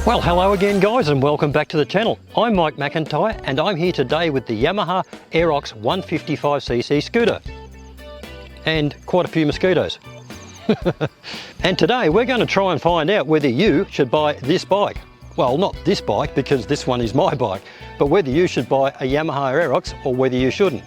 Well, hello again guys, and welcome back to the channel. I'm Mike McIntyre and I'm here today with the Yamaha Aerox 155cc scooter. And quite a few mosquitoes. And today we're going to try and find out whether you should buy this bike. Well, not this bike because this one is my bike, but whether you should buy a Yamaha Aerox or whether you shouldn't.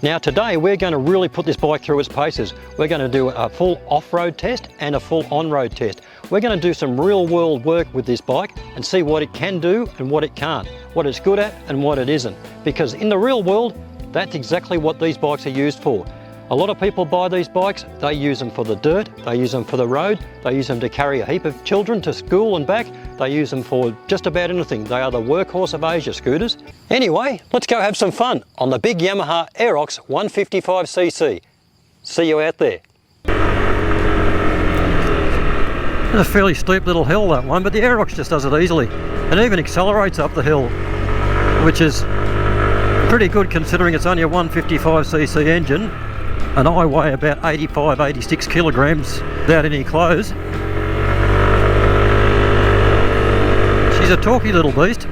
Now today we're going to really put this bike through its paces. We're going to do a full off-road test and a full on-road test. We're going to do some real-world work with this bike and see what it can do and what it can't, what it's good at and what it isn't. Because in the real world, that's exactly what these bikes are used for. A lot of people buy these bikes, they use them for the dirt, they use them for the road, they use them to carry a heap of children to school and back, they use them for just about anything. They are the workhorse of Asia scooters. Anyway, let's go have some fun on the big Yamaha Aerox 155cc. See you out there. It's a fairly steep little hill, that one, but the Aerox just does it easily. It even accelerates up the hill, which is pretty good considering it's only a 155cc engine. And I weigh about 85-86 kilograms without any clothes. She's a talky little beast.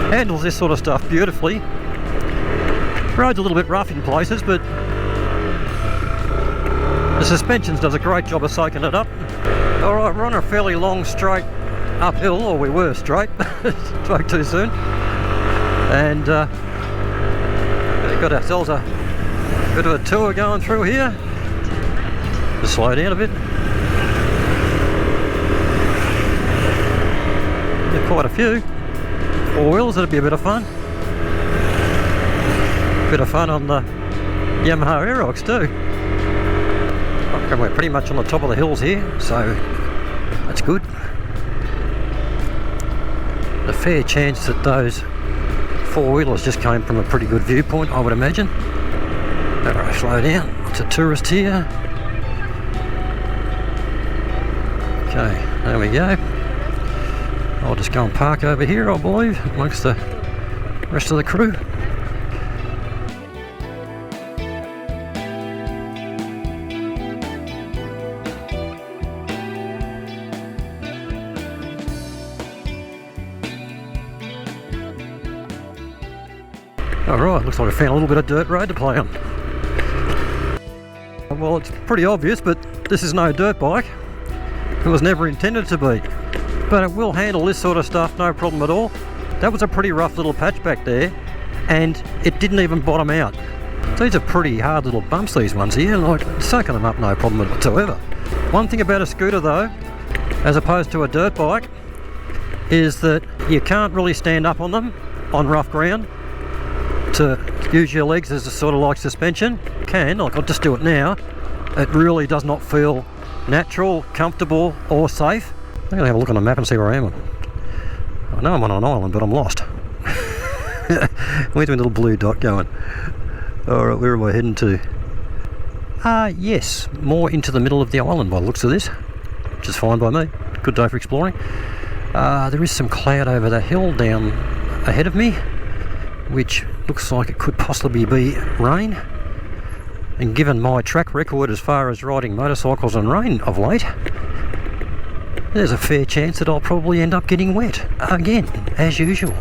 Handles this sort of stuff beautifully. Road's a little bit rough in places, but the suspensions does a great job of soaking it up. Alright, we're on a fairly long straight uphill, or we were straight. Spoke too soon. And we got ourselves a bit of a tour going through here. Just slow down a bit. There are quite a few. Four wheels, that'd be a bit of fun. Bit of fun on the Yamaha Aerox too. Okay, we're pretty much on the top of the hills here, so that's good. A fair chance that those four-wheelers just came from a pretty good viewpoint, I would imagine. Alright, slow down. Lots of tourists here. Okay, there we go. I'll just go and park over here, I believe, amongst the rest of the crew. Alright, looks like I found a little bit of dirt road to play on. Well, it's pretty obvious, but this is no dirt bike. It was never intended to be. But it will handle this sort of stuff, no problem at all. That was a pretty rough little patch back there, and it didn't even bottom out. These are pretty hard little bumps, these ones here, like soaking them up, no problem whatsoever. One thing about a scooter though, as opposed to a dirt bike, is that you can't really stand up on them on rough ground to use your legs as a sort of like suspension. You can, like I'll just do it now. It really does not feel natural, comfortable or safe. I'm going to have a look on the map and see where I am. I know I'm on an island, but I'm lost. Where's my little blue dot going? Alright, where am I heading to? Yes, more into the middle of the island by the looks of this, which is fine by me. Good day for exploring. There is some cloud over the hill down ahead of me, which looks like it could possibly be rain. And given my track record as far as riding motorcycles in rain of late, there's a fair chance that I'll probably end up getting wet again, as usual.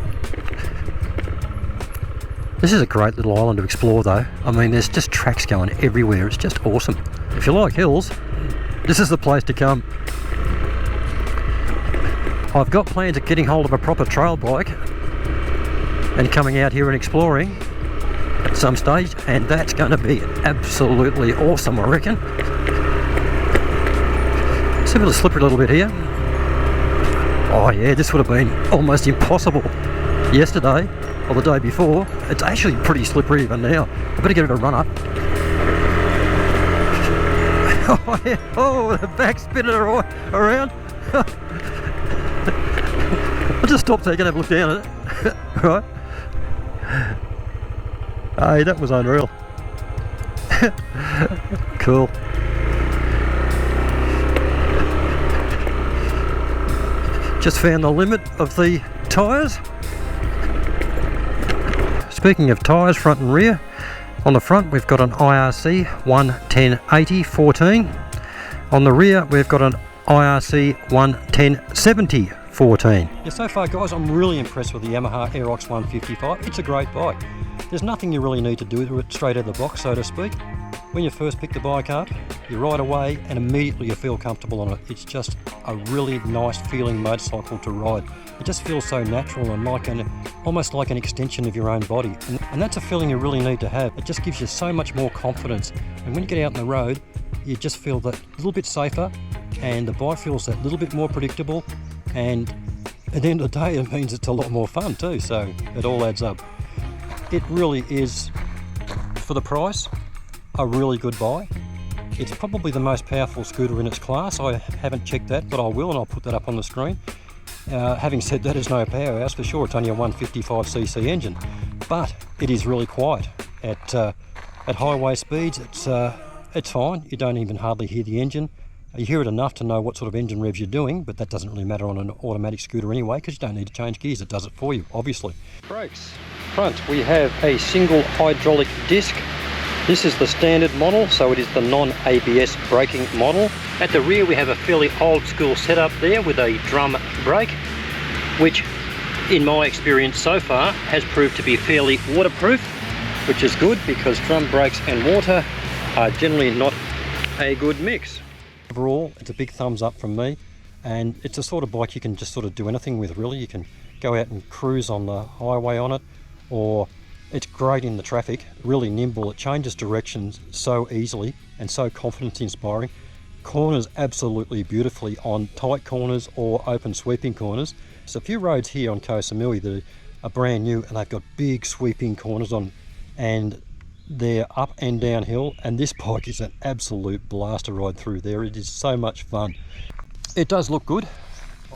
This is a great little island to explore though. I mean, there's just tracks going everywhere. It's just awesome. If you like hills, this is the place to come. I've got plans of getting hold of a proper trail bike and coming out here and exploring at some stage, and that's going to be absolutely awesome, I reckon. It's a bit slippery a little bit here. Oh yeah, this would have been almost impossible yesterday or the day before. It's actually pretty slippery even now. I better give it a run up. Oh yeah, oh, the back spinning around. I'll just stop so you can have a look down at it. Right. Hey, that was unreal. Cool. Just found the limit of the tyres. Speaking of tyres, front and rear, on the front we've got an IRC 110/80/14. On the rear we've got an IRC 110/70 14. Yeah, so far guys, I'm really impressed with the Yamaha Aerox 155. It's a great bike. There's nothing you really need to do to it straight out of the box, so to speak. When you first pick the bike up, you ride away and immediately you feel comfortable on it. It's just a really nice feeling motorcycle to ride. It just feels so natural and almost like an extension of your own body. And that's a feeling you really need to have. It just gives you so much more confidence. And when you get out on the road, you just feel that little bit safer, and the bike feels that little bit more predictable. And at the end of the day, it means it's a lot more fun too. So it all adds up. It really is, for the price, a really good buy. It's probably the most powerful scooter in its class. I haven't checked that, but I will, and I'll put that up on the screen. Having said that, it's no powerhouse for sure. It's only a 155cc engine, but it is really quiet at highway speeds. It's fine. You don't even hardly hear the engine. You hear it enough to know what sort of engine revs you're doing, but that doesn't really matter on an automatic scooter anyway, because you don't need to change gears. It does it for you, obviously. Brakes. Front, we have a single hydraulic disc. This is the standard model, so it is the non-ABS braking model. At the rear we have a fairly old school setup there with a drum brake, which in my experience so far has proved to be fairly waterproof, which is good because drum brakes and water are generally not a good mix. Overall, it's a big thumbs up from me, and it's a sort of bike you can just sort of do anything with really. You can go out and cruise on the highway on it, or it's great in the traffic, really nimble. It changes directions so easily and so confidence inspiring. Corners absolutely beautifully on tight corners or open sweeping corners. There's a few roads here on Koh Samui that are brand new and they've got big sweeping corners on, and they're up and downhill, and this bike is an absolute blast to ride through there. It is so much fun. It does look good,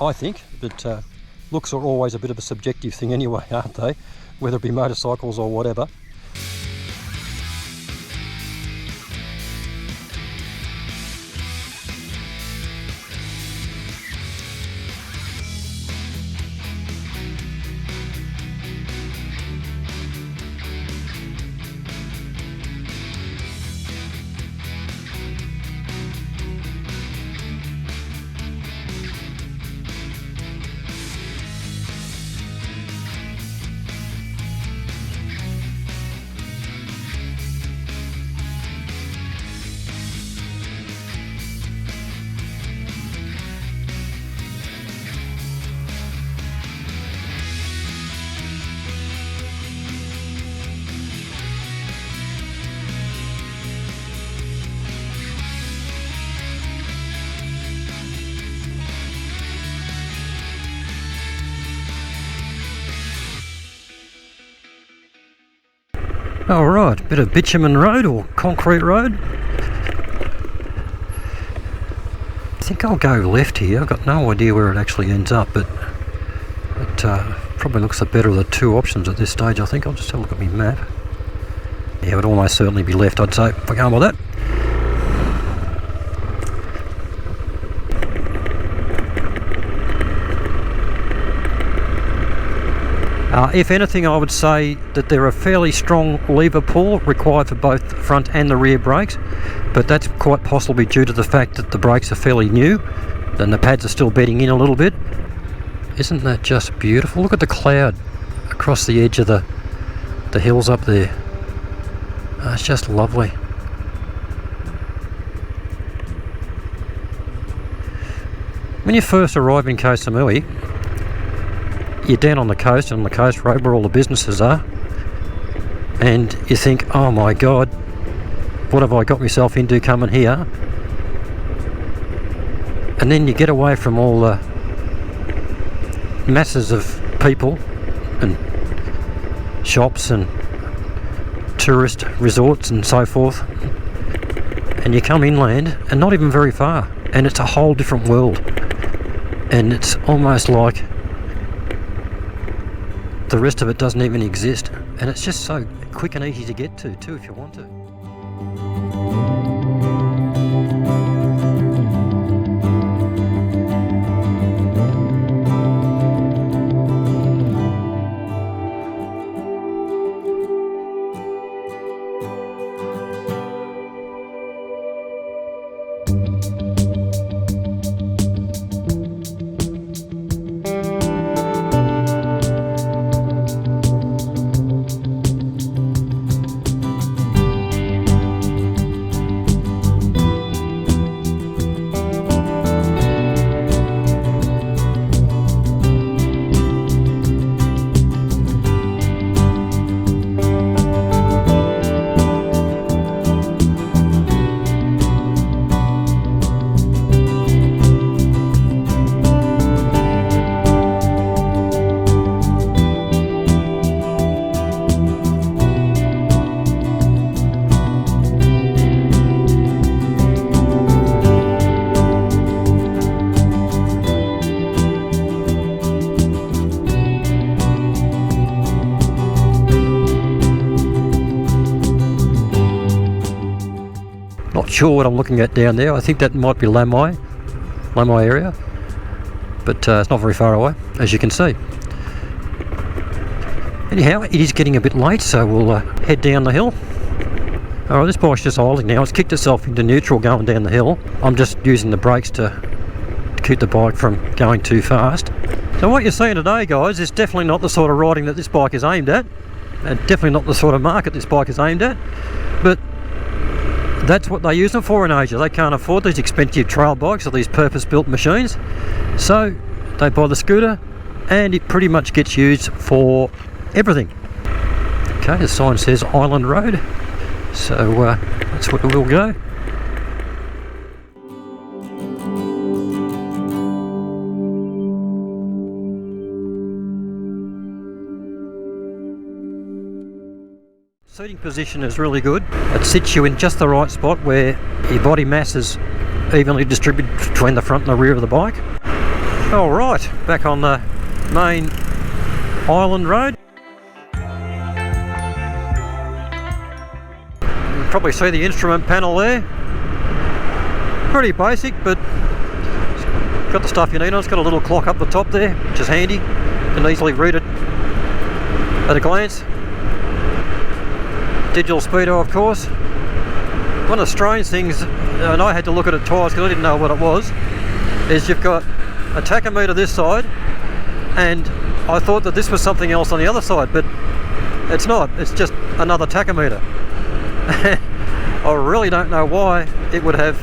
I think, but looks are always a bit of a subjective thing anyway, aren't they? Whether it be motorcycles or whatever. Alright, bit of bitumen road or concrete road. I think I'll go left here. I've got no idea where it actually ends up, but it probably looks the better of the two options at this stage, I think. I'll just have a look at my map. Yeah, it would almost certainly be left, I'd say, if I go by that. If anything, I would say that there are fairly strong lever pull required for both the front and the rear brakes, but that's quite possibly due to the fact that the brakes are fairly new and the pads are still bedding in a little bit. Isn't that just beautiful? Look at the cloud across the edge of the hills up there. It's just lovely. When you first arrive in Koh Samui, you're down on the coast road where all the businesses are, and you think, oh my god, what have I got myself into coming here? And then you get away from all the masses of people and shops and tourist resorts and so forth, and you come inland and not even very far, and it's a whole different world, and it's almost like the rest of it doesn't even exist, and it's just so quick and easy to get to too if you want to. sure what I'm looking at down there. I think that might be Lamai area, but it's not very far away, as you can see. Anyhow, it is getting a bit late, so we'll head down the hill. Alright, this bike's just idling now. It's kicked itself into neutral going down the hill. I'm just using the brakes to keep the bike from going too fast. So what you're seeing today, guys, is definitely not the sort of riding that this bike is aimed at, and definitely not the sort of market this bike is aimed at, but that's what they use them for in Asia. They can't afford these expensive trail bikes or these purpose-built machines, so they buy the scooter, and it pretty much gets used for everything. Okay, the sign says Island Road, so that's where we'll go. Seating position is really good. It sits you in just the right spot where your body mass is evenly distributed between the front and the rear of the bike. Alright, back on the main Island Road. You can probably see the instrument panel there. Pretty basic, but it's got the stuff you need on. It's got a little clock up the top there, which is handy. You can easily read it at a glance. Digital speedo, of course. One of the strange things, and I had to look at it twice because I didn't know what it was, is you've got a tachometer this side, and I thought that this was something else on the other side, but it's not. It's just another tachometer. I really don't know why it would have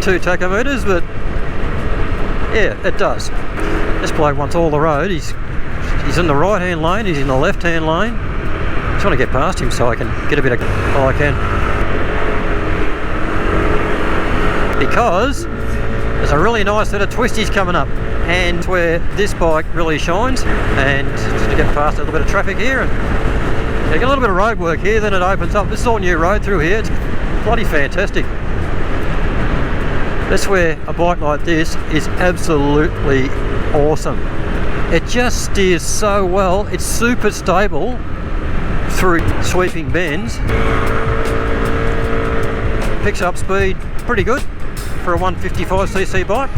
two tachometers, but yeah, it does. This bloke wants all the road. He's in the right hand lane, he's in the left hand lane. I'm trying to get past him so I can get a bit of... oh, I can. Because there's a really nice set of twisties coming up, and where this bike really shines. And just to get past a little bit of traffic here, and you get a little bit of road work here, then it opens up. This is all new road through here. It's bloody fantastic. That's where a bike like this is absolutely awesome. It just steers so well. It's super stable through sweeping bends. Picks up speed pretty good for a 155cc bike.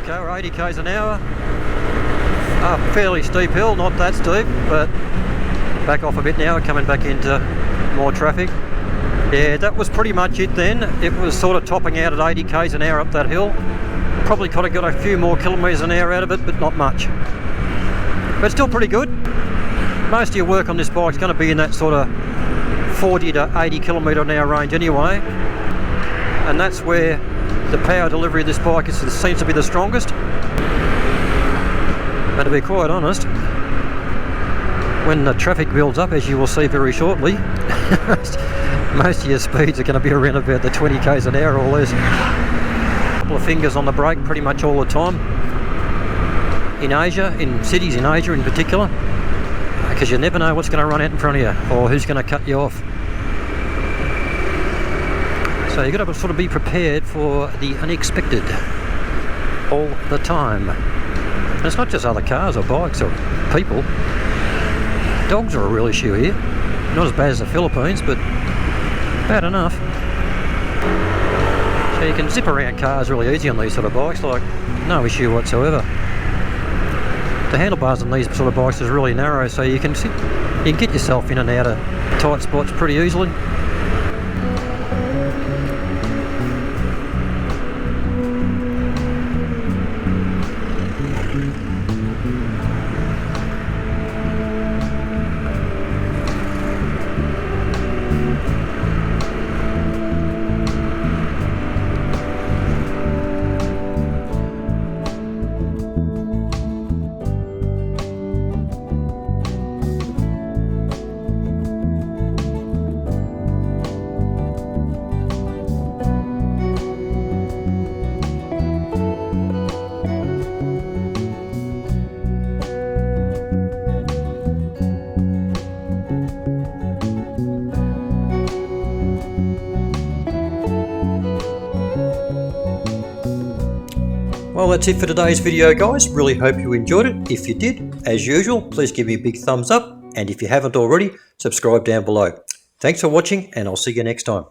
Okay, we're 80 k's an hour. Up a fairly steep hill, not that steep, but back off a bit now, coming back into more traffic. Yeah, that was pretty much it then. It was sort of topping out at 80 k's an hour up that hill. Probably could have got a few more kilometres an hour out of it, but not much. But still pretty good. Most of your work on this bike is going to be in that sort of 40 to 80 kilometre an hour range anyway. And that's where the power delivery of this bike seems to be the strongest. But to be quite honest, when the traffic builds up, as you will see very shortly, most of your speeds are going to be around about the 20 k's an hour or less. A couple of fingers on the brake pretty much all the time. In Asia, in cities in Asia in particular, because you never know what's going to run out in front of you or who's going to cut you off. So you've got to sort of be prepared for the unexpected all the time. And it's not just other cars or bikes or people. Dogs are a real issue here. Not as bad as the Philippines, but bad enough. So you can zip around cars really easy on these sort of bikes, like no issue whatsoever. The handlebars on these sort of bikes is really narrow, so you can get yourself in and out of tight spots pretty easily. Well, that's it for today's video, guys. Really hope you enjoyed it. If you did, as usual, please give me a big thumbs up. And if you haven't already, subscribe down below. Thanks for watching, and I'll see you next time.